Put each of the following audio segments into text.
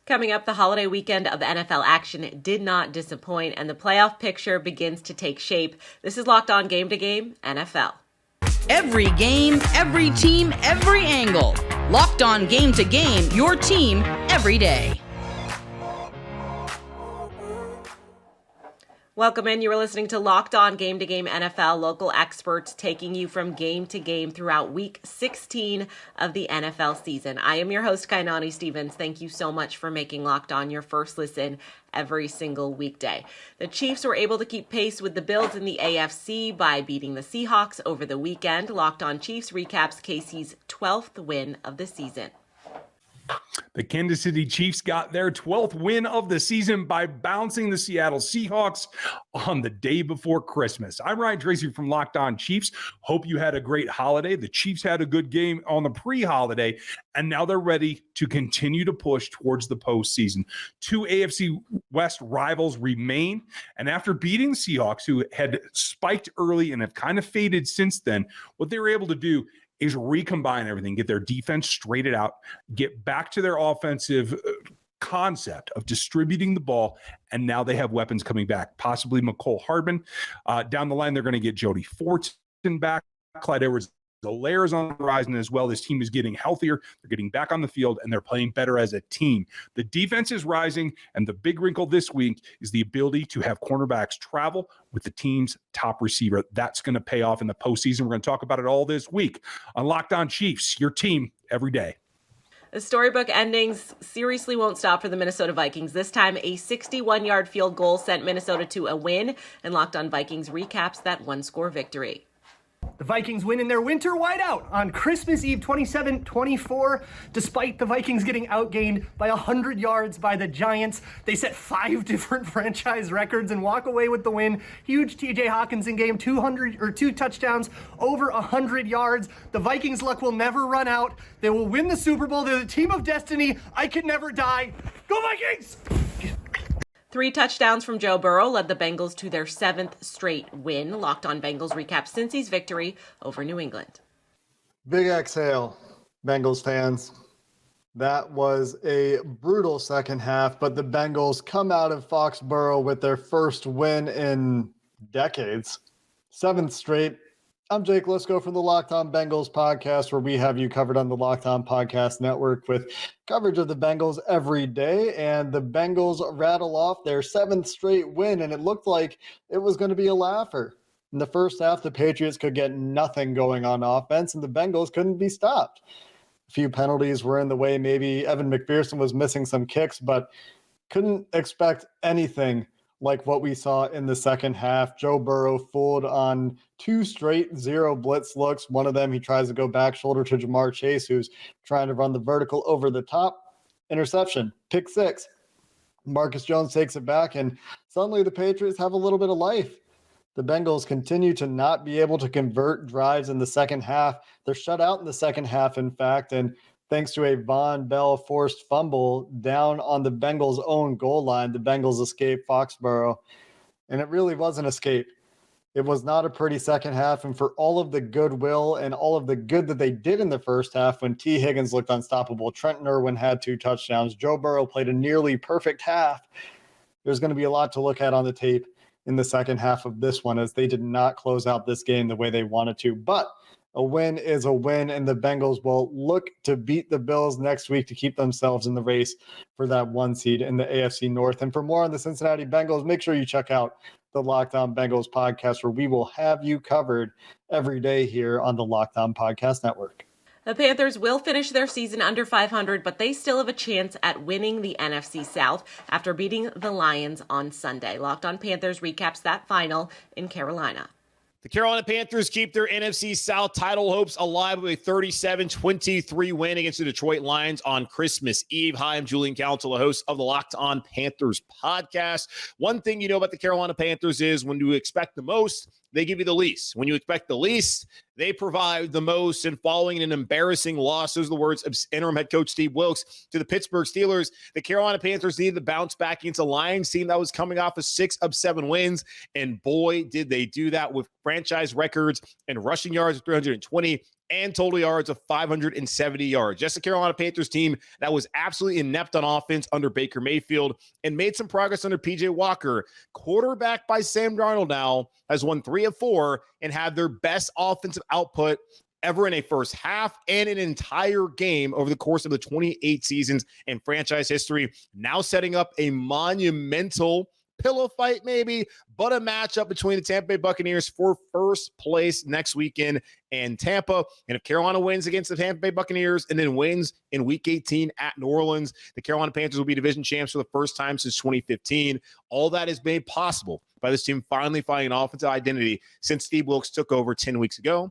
Coming up, the holiday weekend of NFL action did not disappoint, and the playoff picture begins to take shape. This is Locked On Game to Game NFL. Every game, every team, every angle. Locked On Game to Game, your team every day. Welcome in. You are listening to Locked On Game to Game NFL, local experts taking you from game to game throughout week 16 of the NFL season. I am your host, Kainani Stevens. Thank you so much for making Locked On your first listen every single weekday. The Chiefs were able to keep pace with the Bills in the AFC by beating the Seahawks over the weekend. Locked On Chiefs recaps Casey's 12th win of the season. The Kansas City Chiefs got their 12th win of the season by bouncing the Seattle Seahawks on the day before Christmas. I'm Ryan Tracy from Locked On Chiefs. Hope you had a great holiday. The Chiefs had a good game on the pre-holiday, and now they're ready to continue to push towards the postseason. Two AFC West rivals remain, and after beating the Seahawks, who had spiked early and have kind of faded since then, what they were able to do is recombine everything, get their defense straightened out, get back to their offensive concept of distributing the ball, and now they have weapons coming back, possibly McCole Hardman. Down the line, they're going to get Jody Fortson back, Clyde Edwards-Helaire is on the horizon as well. This team is getting healthier. They're getting back on the field, and they're playing better as a team. The defense is rising, and the big wrinkle this week is the ability to have cornerbacks travel with the team's top receiver. That's going to pay off in the postseason. We're going to talk about it all this week on Locked On Chiefs, your team every day. The storybook endings seriously won't stop for the Minnesota Vikings. This time, a 61-yard field goal sent Minnesota to a win, and Locked On Vikings recaps that one-score victory. The Vikings win in their winter whiteout on Christmas Eve 27-24. Despite the Vikings getting outgained by 100 yards by the Giants, they set 5 different franchise records and walk away with the win. Huge TJ Hockenson game, 2 touchdowns, over 100 yards. The Vikings' luck will never run out. They will win the Super Bowl. They're the team of destiny. I can never die. Go Vikings! 3 touchdowns from Joe Burrow led the Bengals to their 7th straight win. Locked On Bengals recaps Cincy's victory over New England. Big exhale, Bengals fans. That was a brutal second half, but the Bengals come out of Foxborough with their first win in decades. 7th straight. I'm Jake Lisco from the Locked On Bengals podcast, where we have you covered on the Locked On Podcast Network with coverage of the Bengals every day. And the Bengals rattle off their 7th straight win, and it looked like it was going to be a laugher. In the first half, the Patriots could get nothing going on offense, and the Bengals couldn't be stopped. A few penalties were in the way. Maybe Evan McPherson was missing some kicks, but couldn't expect anything like what we saw in the second half. Joe Burrow fooled on 2 straight 0 blitz looks. One of them, he tries to go back shoulder to Jamar Chase, who's trying to run the vertical over the top. Interception, pick 6. Marcus Jones takes it back, and suddenly the Patriots have a little bit of life. The Bengals continue to not be able to convert drives in the second half. They're shut out in the second half, in fact, and thanks to a Von Bell forced fumble down on the Bengals' own goal line, the Bengals escape Foxborough. And it really was an escape. It was not a pretty second half. And for all of the goodwill and all of the good that they did in the first half, when T. Higgins looked unstoppable, Trenton Irwin had 2 touchdowns, Joe Burrow played a nearly perfect half, there's going to be a lot to look at on the tape in the second half of this one, as they did not close out this game the way they wanted to. But a win is a win, and the Bengals will look to beat the Bills next week to keep themselves in the race for that 1 seed in the AFC North. And for more on the Cincinnati Bengals, make sure you check out the Locked On Bengals podcast, where we will have you covered every day here on the Locked On Podcast Network. The Panthers will finish their season under 500, but they still have a chance at winning the NFC South after beating the Lions on Sunday. Locked On Panthers recaps that final in Carolina. The Carolina Panthers keep their NFC South title hopes alive with a 37-23 win against the Detroit Lions on Christmas Eve. Hi, I'm Julian Council, the host of the Locked On Panthers podcast. One thing you know about the Carolina Panthers is when you expect the most, they give you the least. When you expect the least, they provide the most. And following an embarrassing loss, those are the words of interim head coach Steve Wilks to the Pittsburgh Steelers, the Carolina Panthers needed to bounce back against a Lions team that was coming off of 6 of 7 wins. And boy, did they do that with franchise records and rushing yards of 320 and total yards of 570 yards. Just a Carolina Panthers team that was absolutely inept on offense under Baker Mayfield and made some progress under PJ Walker. Quarterback by Sam Darnold now has won 3 of 4 and had their best offensive output ever in a first half and an entire game over the course of the 28 seasons in franchise history. Now setting up a monumental pillow fight maybe, but a matchup between the Tampa Bay Buccaneers for first place next weekend in Tampa. And if Carolina wins against the Tampa Bay Buccaneers and then wins in Week 18 at New Orleans, the Carolina Panthers will be division champs for the first time since 2015. All that is made possible by this team finally finding an offensive identity since Steve Wilks took over 10 weeks ago.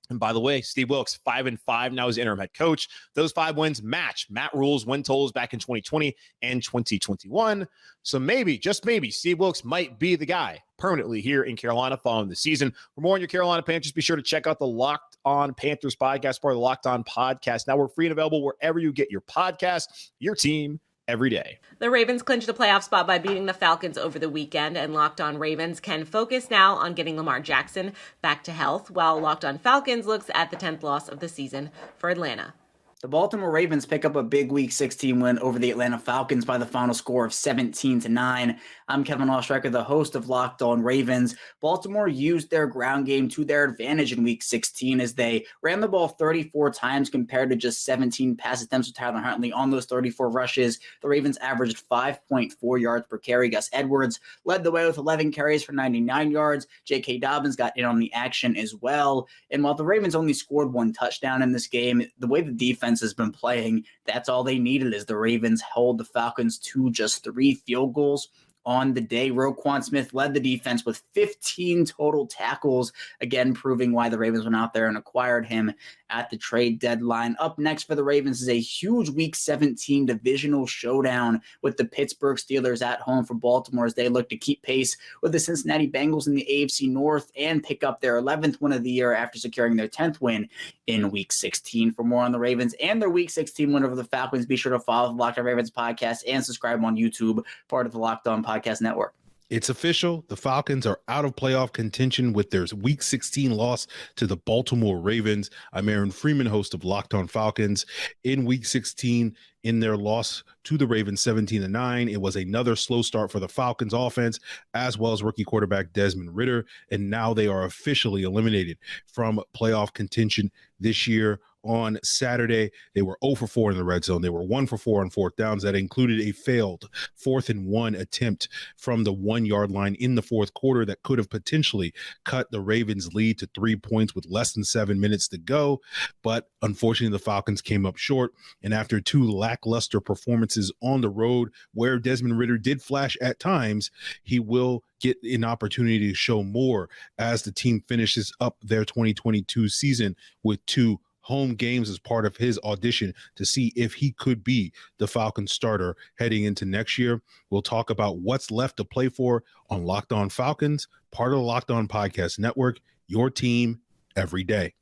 And by the way, Steve Wilks, 5-5 now as interim head coach. Those 5 wins match Matt Rule's win totals back in 2020 and 2021. So maybe, just maybe, Steve Wilks might be the guy permanently here in Carolina following the season. For more on your Carolina Panthers, be sure to check out the Locked On Panthers podcast, part of the Locked On Podcast. Now we're free and available wherever you get your podcasts. Your team every day. The Ravens clinched a playoff spot by beating the Falcons over the weekend, and Locked On Ravens can focus now on getting Lamar Jackson back to health, while Locked On Falcons looks at the 10th loss of the season for Atlanta. The Baltimore Ravens pick up a big Week 16 win over the Atlanta Falcons by the final score of 17-9. I'm Kevin Ostreicher, the host of Locked On Ravens. Baltimore used their ground game to their advantage in Week 16 as they ran the ball 34 times compared to just 17 pass attempts with Tyler Huntley on those 34 rushes. The Ravens averaged 5.4 yards per carry. Gus Edwards led the way with 11 carries for 99 yards. J.K. Dobbins got in on the action as well. And while the Ravens only scored 1 touchdown in this game, the way the defense has been playing, that's all they needed as the Ravens held the Falcons to just 3 field goals on the day. Roquan Smith led the defense with 15 total tackles, again proving why the Ravens went out there and acquired him at the trade deadline. Up next for the Ravens is a huge Week 17 divisional showdown with the Pittsburgh Steelers at home for Baltimore as they look to keep pace with the Cincinnati Bengals in the AFC North and pick up their 11th win of the year after securing their 10th win in Week 16. For more on the Ravens and their Week 16 win over the Falcons, be sure to follow the Locked On Ravens podcast and subscribe on YouTube, part of the Locked On Podcast Network. It's official. The Falcons are out of playoff contention with their Week 16 loss to the Baltimore Ravens. I'm Aaron Freeman, host of Locked On Falcons. In Week 16, in their loss to the Ravens 17-9, it was another slow start for the Falcons offense, as well as rookie quarterback Desmond Ridder. And now they are officially eliminated from playoff contention this year. On Saturday, they were 0 for 4 in the red zone. They were 1 for 4 on 4th downs. That included a failed 4th and 1 attempt from the 1-yard line in the 4th quarter that could have potentially cut the Ravens' lead to 3 points with less than 7 minutes to go. But unfortunately, the Falcons came up short. And after 2 lackluster performances on the road, where Desmond Ridder did flash at times, he will get an opportunity to show more as the team finishes up their 2022 season with 2 home games as part of his audition to see if he could be the Falcons starter heading into next year. We'll talk about what's left to play for on Locked On Falcons, part of the Locked On Podcast Network, your team every day.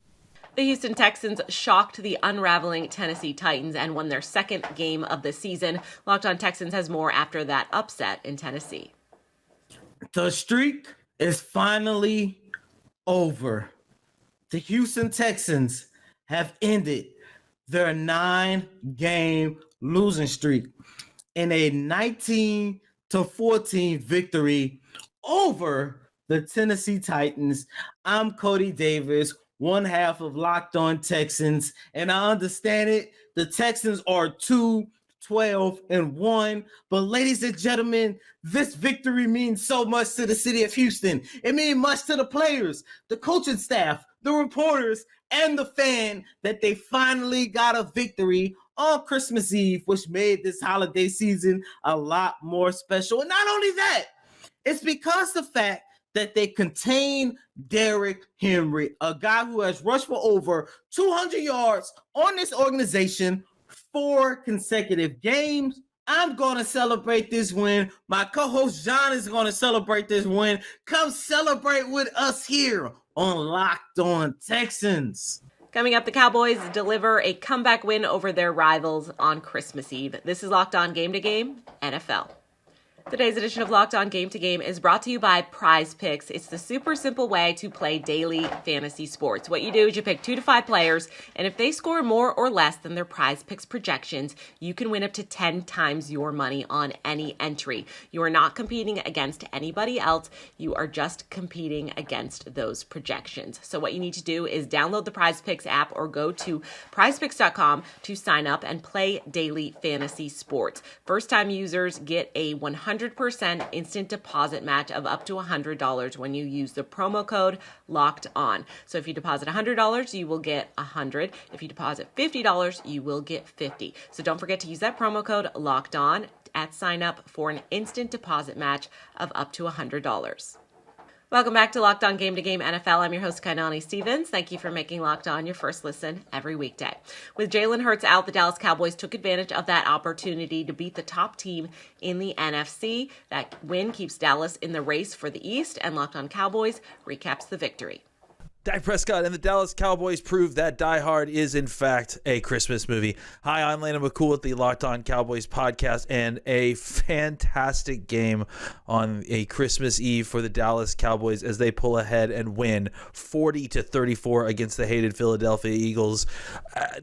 The Houston Texans shocked the unraveling Tennessee Titans and won their 2nd game of the season. Locked On Texans has more after that upset in Tennessee. The streak is finally over. The Houston Texans have ended their 9-game losing streak in a 19-14 victory over the Tennessee Titans. I'm Cody Davis, one half of Locked On Texans, and I understand it. The Texans are 2-12-1, but ladies and gentlemen, this victory means so much to the city of Houston. It means much to the players, the coaching staff, the reporters, and the fan that they finally got a victory on Christmas Eve, which made this holiday season a lot more special. And not only that, it's because the fact that they contain Derrick Henry, a guy who has rushed for over 200 yards on this organization 4 consecutive games. I'm going to celebrate this win. My co-host John is going to celebrate this win. Come celebrate with us here on Locked On Texans. Coming up, the Cowboys deliver a comeback win over their rivals on Christmas Eve. This is Locked On Game to Game NFL. Today's edition of Locked On Game to Game is brought to you by Prize Picks. It's the super simple way to play daily fantasy sports. What you do is you pick 2 to 5 players, and if they score more or less than their Prize Picks projections, you can win up to 10 times your money on any entry. You are not competing against anybody else. You are just competing against those projections. So what you need to do is download the Prize Picks app or go to prizepicks.com to sign up and play daily fantasy sports. First-time users get a 100% instant deposit match of up to $100 when you use the promo code Locked On. So if you deposit $100, you will get $100. If you deposit $50, you will get $50. So don't forget to use that promo code Locked On at sign up for an instant deposit match of up to $100. Welcome back to Locked On Game to Game NFL. I'm your host, Kainani Stevens. Thank you for making Locked On your first listen every weekday. With Jalen Hurts out, the Dallas Cowboys took advantage of that opportunity to beat the top team in the NFC. That win keeps Dallas in the race for the East, and Locked On Cowboys recaps the victory. Dak Prescott and the Dallas Cowboys proved that Die Hard is, in fact, a Christmas movie. Hi, I'm Landon McCool with the Locked On Cowboys podcast, and a fantastic game on a Christmas Eve for the Dallas Cowboys as they pull ahead and win 40-34 against the hated Philadelphia Eagles.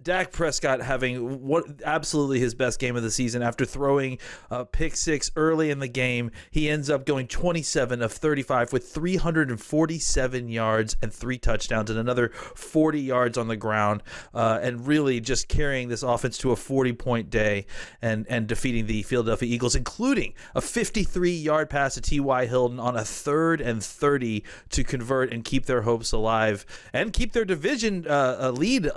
Dak Prescott having absolutely his best game of the season after throwing a pick six early in the game. He ends up going 27 of 35 with 347 yards and 3 touchdowns and another 40 yards on the ground, and really just carrying this offense to a 40-point day and defeating the Philadelphia Eagles, including a 53-yard pass to T.Y. Hilton on a 3rd and 30 to convert and keep their hopes alive and keep their division lead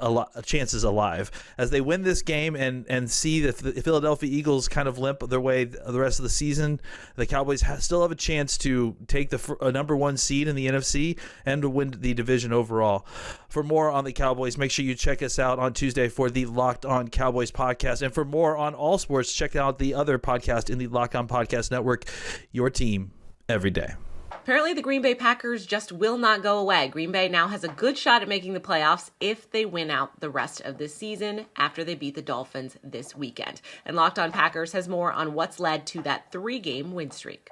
chances alive as they win this game and see that the Philadelphia Eagles kind of limp their way the rest of the season. The Cowboys still have a chance to take the number 1 seed in the NFC and to win the division overall. For more on the Cowboys, make sure you check us out on Tuesday for the Locked On Cowboys podcast. And for more on all sports, check out the other podcast in the Locked On Podcast Network, your team every day. Apparently, the Green Bay Packers just will not go away. Green Bay now has a good shot at making the playoffs if they win out the rest of the season after they beat the Dolphins this weekend. And Locked On Packers has more on what's led to that 3-game win streak.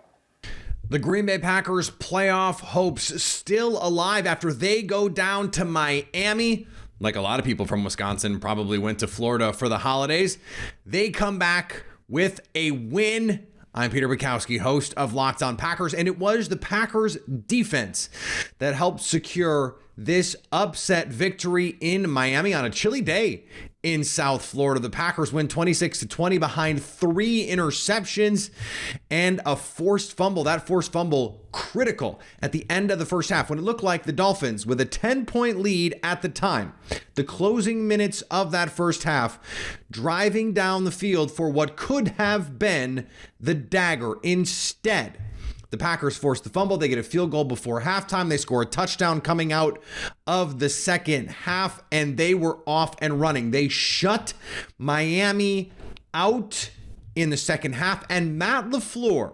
The Green Bay Packers' playoff hopes still alive after they go down to Miami. Like a lot of people from Wisconsin probably went to Florida for the holidays. They come back with a win. I'm Peter Bukowski, host of Locked On Packers, and it was the Packers defense that helped secure this upset victory in Miami on a chilly day in South Florida. The Packers win 26-20 behind 3 interceptions and a forced fumble. That forced fumble critical at the end of the first half when it looked like the Dolphins, with a 10-point lead at the time, the closing minutes of that first half, driving down the field for what could have been the dagger. Instead, the Packers force the fumble. They get a field goal before halftime. They score a touchdown coming out of the second half, and they were off and running. They shut Miami out in the second half, and Matt LaFleur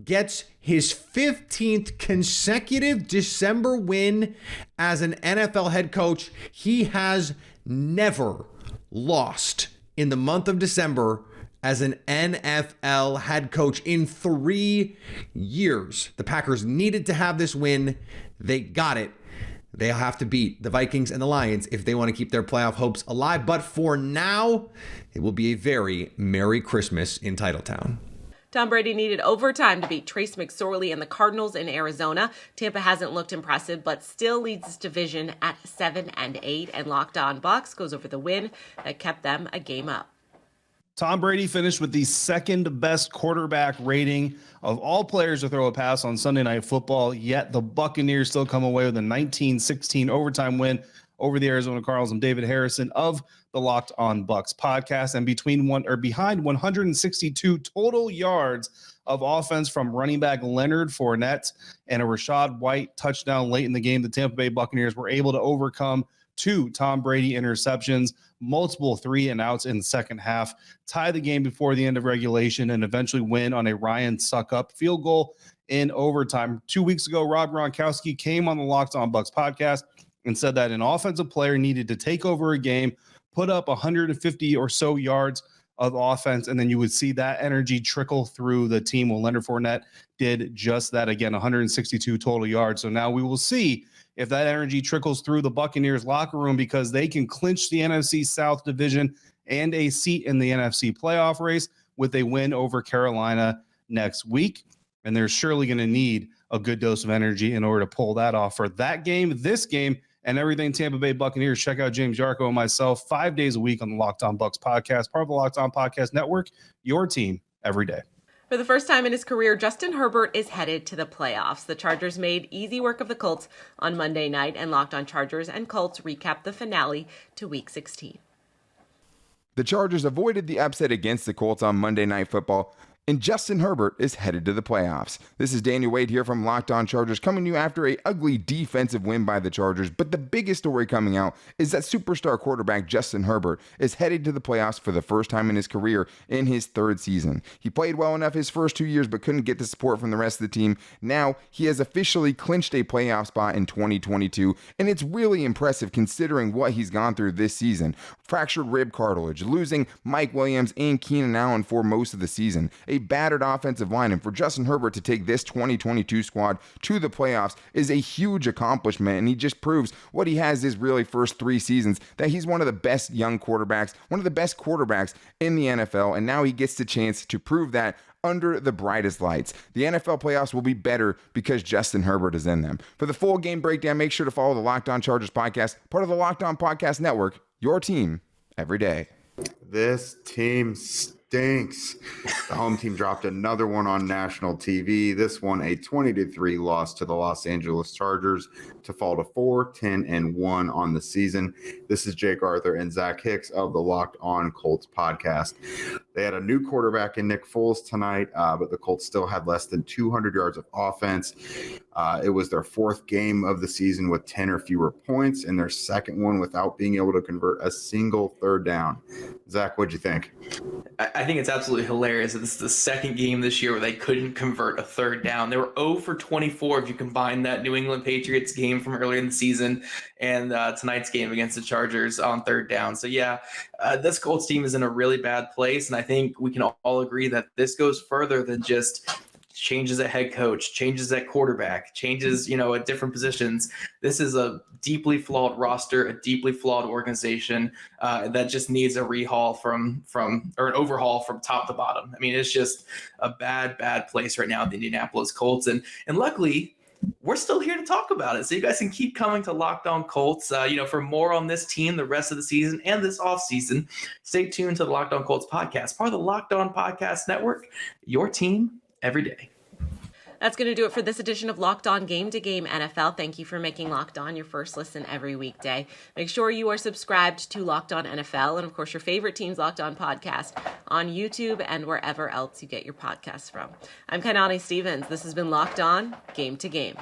gets his 15th consecutive December win as an NFL head coach. He has never lost in the month of December as an NFL head coach in 3 years. The Packers needed to have this win. They got it. They'll have to beat the Vikings and the Lions if they want to keep their playoff hopes alive. But for now, it will be a very Merry Christmas in Titletown. Tom Brady needed overtime to beat Trace McSorley and the Cardinals in Arizona. Tampa hasn't looked impressive, but still leads this division at 7-8. And Locked On Bucs goes over the win that kept them a game up. Tom Brady finished with the 2nd best quarterback rating of all players to throw a pass on Sunday Night Football, yet the Buccaneers still come away with a 19-16 overtime win over the Arizona Cardinals. I'm David Harrison of the Locked On Bucs podcast, and behind 162 total yards of offense from running back Leonard Fournette and a Rachaad White touchdown late in the game, the Tampa Bay Buccaneers were able to overcome 2 Tom Brady interceptions, multiple 3-and-outs in the second half, tie the game before the end of regulation, and eventually win on a Ryan Suckup field goal in overtime. 2 weeks ago, Rob Gronkowski came on the Locked On Bucs podcast and said that an offensive player needed to take over a game, put up 150 or so yards of offense, and then you would see that energy trickle through the team. Well, Leonard Fournette did just that again, 162 total yards. So now we will see if that energy trickles through the Buccaneers locker room, because they can clinch the NFC South division and a seat in the NFC playoff race with a win over Carolina next week. And they're surely going to need a good dose of energy in order to pull that off for that game, this game, and everything Tampa Bay Buccaneers. Check out James Yarko and myself 5 days a week on the Locked On Bucs podcast, part of the Locked On Podcast Network, your team every day. For the first time in his career, Justin Herbert is headed to the playoffs. The Chargers made easy work of the Colts on Monday night, and Locked On Chargers and Colts recap the finale to Week 16. The Chargers avoided the upset against the Colts on Monday Night Football, and Justin Herbert is headed to the playoffs. This is Daniel Wade here from Locked On Chargers, coming to you after an ugly defensive win by the Chargers. But the biggest story coming out is that superstar quarterback Justin Herbert is headed to the playoffs for the first time in his career in his third season. He played well enough his first 2 years but couldn't get the support from the rest of the team. Now he has officially clinched a playoff spot in 2022, and it's really impressive considering what he's gone through this season. Fractured rib cartilage, losing Mike Williams and Keenan Allen for most of the season, a battered offensive line, and for Justin Herbert to take this 2022 squad to the playoffs is a huge accomplishment, and he just proves what he has his really first 3 seasons, that he's one of the best young quarterbacks, one of the best quarterbacks in the NFL, and now he gets the chance to prove that under the brightest lights. The NFL playoffs will be better because Justin Herbert is in them. For the full game breakdown, make sure to follow the Locked On Chargers podcast, part of the Locked On Podcast Network, your team every day. This team stinks. The home team dropped another one on national TV. This one, a 20-3 loss to the Los Angeles Chargers to fall to 4-10-1 on the season. This is Jake Arthur and Zach Hicks of the Locked On Colts podcast. They had a new quarterback in Nick Foles tonight, but the Colts still had less than 200 yards of offense. It was their 4th game of the season with 10 or fewer points, and their 2nd one without being able to convert a single third down. Zach, what'd you think? I think it's absolutely hilarious that this is the 2nd game this year where they couldn't convert a third down. They were 0 for 24 if you combine that New England Patriots game from earlier in the season and tonight's game against the Chargers on third down. So yeah, this Colts team is in a really bad place, and I think we can all agree that this goes further than just changes at head coach, changes at quarterback, changes, at different positions. This is a deeply flawed roster, a deeply flawed organization that just needs a rehaul or an overhaul from top to bottom. I mean, it's just a bad place right now at the Indianapolis Colts. And luckily, we're still here to talk about it. So you guys can keep coming to Locked On Colts, for more on this team the rest of the season and this offseason. Stay tuned to the Locked On Colts podcast, part of the Locked On Podcast Network, your team every day. That's going to do it for this edition of Locked On Game to Game NFL. Thank you for making Locked On your first listen every weekday. Make sure you are subscribed to Locked On NFL and, of course, your favorite team's Locked On podcast on YouTube and wherever else you get your podcasts from. I'm Kainani Stevens. This has been Locked On Game to Game.